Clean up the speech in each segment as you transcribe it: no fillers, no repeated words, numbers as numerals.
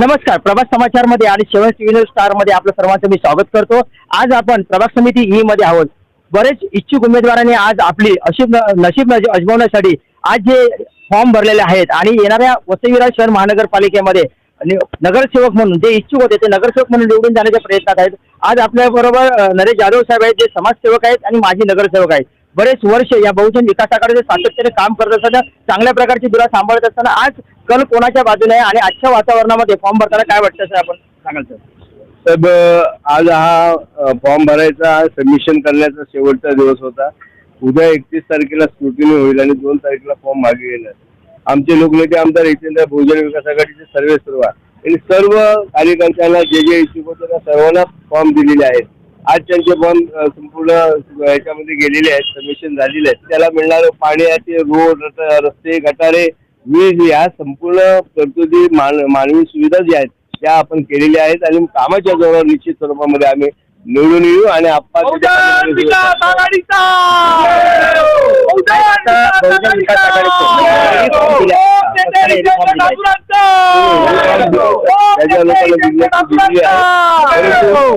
नमस्कार, प्रभात समाचार मध्ये आणि 7 टीव्ही न्यूज स्टार मध्ये आपलं सर्वांचं मी स्वागत करतो। आज आपण प्रभाग समिती ई मध्ये आहोत। बरेच इच्छुक उमेदवारांनी आज आपली नशीब अजमावण्यासाठी आज जे फॉर्म भरलेले आहेत आणि येणाऱ्या वसई विरार शहर महानगरपालिकेमध्ये नगरसेवक म्हणून जे इच्छुक होते ते नगरसेवक म्हणून निवडून जाण्याच्या प्रयत्नात आहेत। आज आपल्या बरोबर नरेश जाधव साहेब आहेत, जे समाजसेवक आहेत आणि माजी नगरसेवक आहेत। बरेच वर्ष या बहुजन विकास आघाडीचे सातत्याने काम करत असताना, चांगल्या प्रकारची धुरा सांभाळत असताना आज कल कोणाच्या बाजूने आहे आणि आजच्या वातावरणामध्ये फॉर्म भरताना काय वाटतं सर, आपण सांगाल सर? साहेब, आज हा फॉर्म भरायचा सबमिशन करण्याचा शेवटचा दिवस होता। उद्या 31 तारखेला स्क्रुटिनी होईल आणि 2 तारखेला फॉर्म मागे येणार। आमचे लोकनेते आमदार हितेंद्र बहुजन विकास आघाडीचे सर्व आणि सर्व कार्यकर्त्यांना जे इच्छुक होते त्या सर्वांना फॉर्म दिलेले आहेत। आज त्यांचे फॉर्म संपूर्ण याच्यामध्ये गेलेले आहेत, सबमिशन झालेले आहेत। त्याला मिळणारे पाण्याचे रोड, रस्ते, गटारे, वीज या संपूर्ण तरतुदी मानवी सुविधा ज्या आहेत त्या आपण केलेल्या आहेत आणि कामाच्या जोरावर निश्चित स्वरूपामध्ये आम्ही निवडून येऊ आणि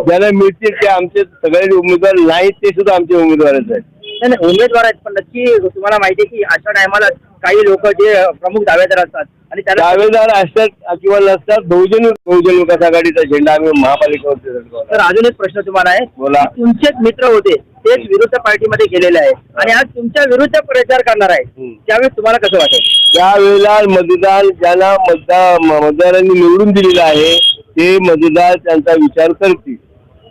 ज्याला मिळतील ते आमचे सगळे उमेदवार नाहीत, ते सुद्धा आमचे उमेदवारच आहेत। उमेदवार आहेत, पण नक्की तुम्हाला माहिती आहे की अशा टायमाला काही लोक जे प्रमुख दावेदार असतात आणि त्याला दावेदार असतात किंवा नसतात, बहुजन विकास आघाडीचा झेंडा आम्ही महापालिकेवरती धरतो। तर अजून एक प्रश्न तुम्हाला आहे, बोला। तुमचेच मित्र होते तेच विरुद्ध पार्टीमध्ये गेलेले आहेत आणि आज तुमच्या विरुद्ध प्रचार करणार आहे, त्यावेळेस तुम्हाला कसं वाटेल? त्यावेळेला मतदार ज्यांना मतदारांनी निवडून दिलेलं आहे ते मतदार त्यांचा विचार करतील।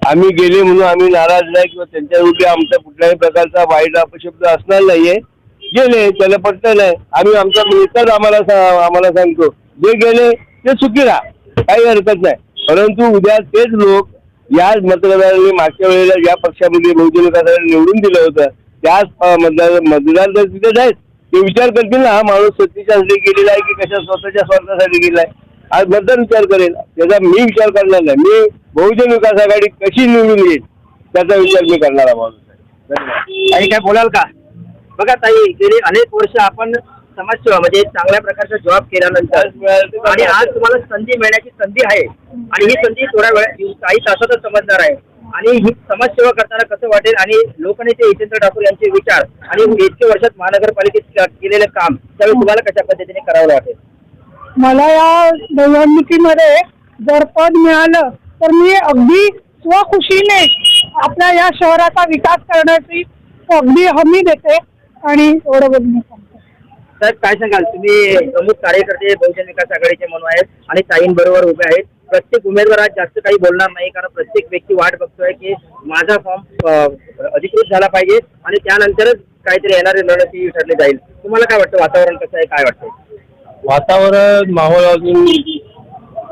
आम्ही गेले म्हणून आम्ही नाराज नाही किंवा त्यांच्या विरुद्ध आमचा कुठल्याही प्रकारचा वाईट अपशब्द असणार नाहीये। गेले, त्याला पटलं नाही, आम्ही आमचा मित्रच आम्हाला सांगतो जे गेले ते चुकी राहा, काही हरकत नाही। परंतु उद्या तेच लोक या मतदारांनी मागच्या वेळेला ज्या पक्षामध्ये बहुजन विकास आघाडी निवडून दिलं होतं त्याच मतदार जर तिथे जायत ते विचार करतील ना, हा माणूस सत्तेच्यासाठी गेलेला आहे की कशा स्वतःच्या स्वार्थासाठी गेला आहे। आज मतदार विचार करेल, त्याचा मी विचार करणार नाही। मी बहुजन विकास आघाडी कशी निवडून येईल त्याचा विचार मी करणारा माणूस आहे। आणि काय बोलाल का? बघा ताई, गेली अनेक वर्ष आपण समाजसेवा म्हणजे चांगल्या प्रकारचा जॉब केल्यानंतर आणि आज तुम्हाला संधी मिळण्याची संधी आहे आणि ही संधी थोड्या वेळ काही तासातच समजणार आहे आणि ही समाजसेवा करताना कसं वाटेल आणि लोकनेते हितेंद्र ठाकूर यांचे विचार आणि इतके वर्षात महानगरपालिकेत केलेलं काम त्यावेळी तुम्हाला कशा पद्धतीने करावं वाटेल? मला या निवडणुकीमध्ये जर पद मिळालं तर मी अगदी स्वखुशीने आपल्या या शहराचा विकास करण्याची अगदी हमी देते आणि एवढं बोलून सांगते। साहेब, काय सांगाल? तुम्ही प्रमुख कार्यकर्ते बहुजन विकास आघाडीचे म्हणून आहेत आणि ताईंबरोबर उभे आहेत। प्रत्येक उमेदवार आज जास्त काही बोलणार नाही, कारण प्रत्येक व्यक्ती वाट बघतोय की माझा फॉर्म अधिकृत झाला पाहिजे आणि त्यानंतरच काहीतरी येणारे रणनीती ठरली जाईल। तुम्हाला काय वाटतं, वातावरण कसं आहे, काय वाटतं? वातावरण माहोल अजून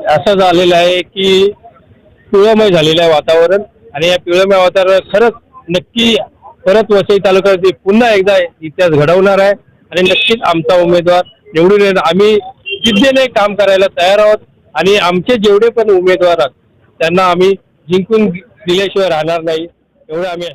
असं झालेलं आहे की पिवळमय झालेलं आहे वातावरण आणि या पिवळमय वातावरण खरंच नक्की परत वसई तालुक्यात पुन्हा एकदा इतिहास घडवणार आहे आणि नक्कीच आमचा उमेदवार निवडून येणार। आम्ही जिद्दीने काम करायला तयार आहोत आणि आमचे जेवढे पण उमेदवार आहेत त्यांना आम्ही जिंकून दिल्याशिवाय राहणार नाही, एवढं आम्ही